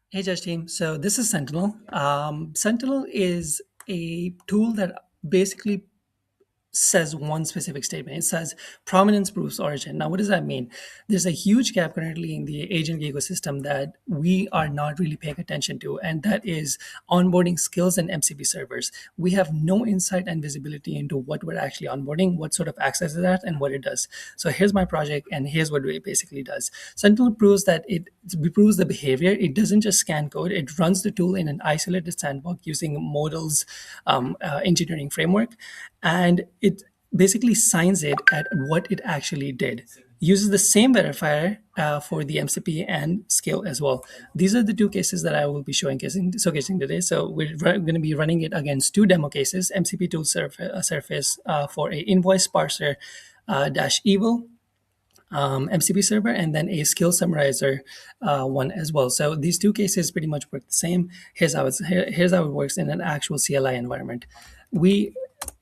Hey, Judge Team. So this is Sentinel. Sentinel is a tool that basically says one specific statement. It says prominence proves origin. Now, what does that mean? There's a huge gap currently in the agent ecosystem that we are not really paying attention to, and that is onboarding skills and MCP servers. We have no insight and visibility into what we're actually onboarding, what sort of access is that, and what it does. So here's my project, and here's what it basically does. Sentinel proves that it proves the behavior. It doesn't just scan code. It runs the tool in an isolated sandbox using Modal's engineering framework, and it basically signs it at what it actually did. Uses the same verifier for the MCP and scale as well. These are the two cases that I will be showcasing today. So we're going to be running it against two demo cases: MCP tool surface for a invoice parser dash evil MCP server, and then a skill summarizer one as well. So these two cases pretty much work the same. Here's how it works in an actual CLI environment. We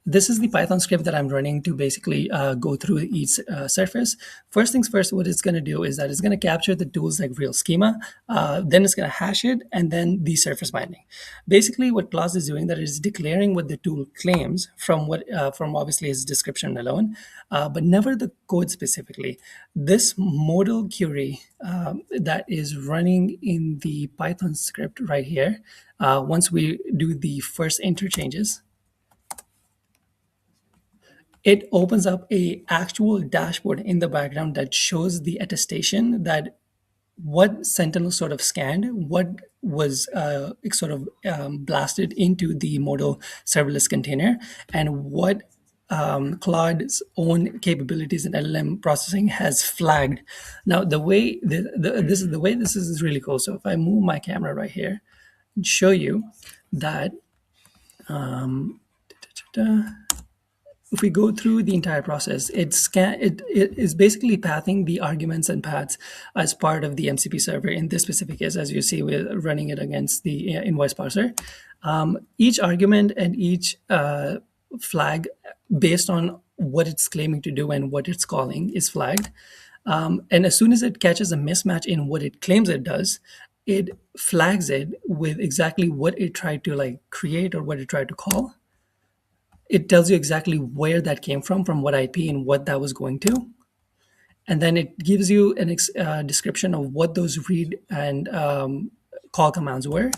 This is the Python script that I'm running to basically go through each surface. First things first, what it's going to do is that it's going to capture the tools like real schema, then it's going to hash it, and then the surface binding. Basically, what class is doing that is declaring what the tool claims from obviously its description alone, but never the code specifically. This modal query that is running in the Python script right here, once we do the first interchanges, it opens up a actual dashboard in the background that shows the attestation that what Sentinel sort of scanned, what was sort of blasted into the modal serverless container, and what Claude's own capabilities in LLM processing has flagged. Now, the way this is really cool. So if I move my camera right here and show you that, if we go through the entire process, it is basically pathing the arguments and paths as part of the MCP server. In this specific case, as you see, we're running it against the invoice parser. Each argument and each flag, based on what it's claiming to do and what it's calling, is flagged. And as soon as it catches a mismatch in what it claims it does, it flags it with exactly what it tried to create or what it tried to call. It tells you exactly where that came from what IP and what that was going to. And then it gives you a description of what those read and call commands were.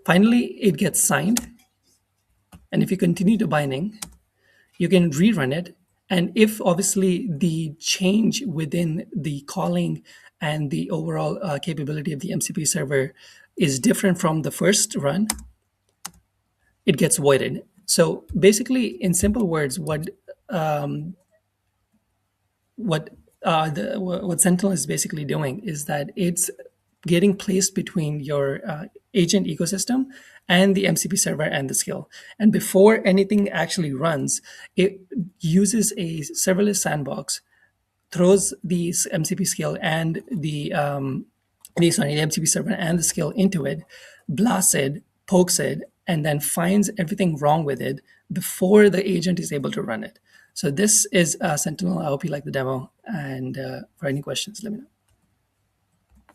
Finally, it gets signed. And if you continue to binding, you can rerun it. And if obviously the change within the calling and the overall capability of the MCP server is different from the first run, it gets voided. So basically, in simple words, what Sentinel is basically doing is that it's getting placed between your agent ecosystem and the MCP server and the skill. And before anything actually runs, it uses a serverless sandbox, throws the MCP skill and the MCP server and the skill into it, blasts it, pokes it, and then finds everything wrong with it before the agent is able to run it. So this is Sentinel. I hope you like the demo. And for any questions, let me know.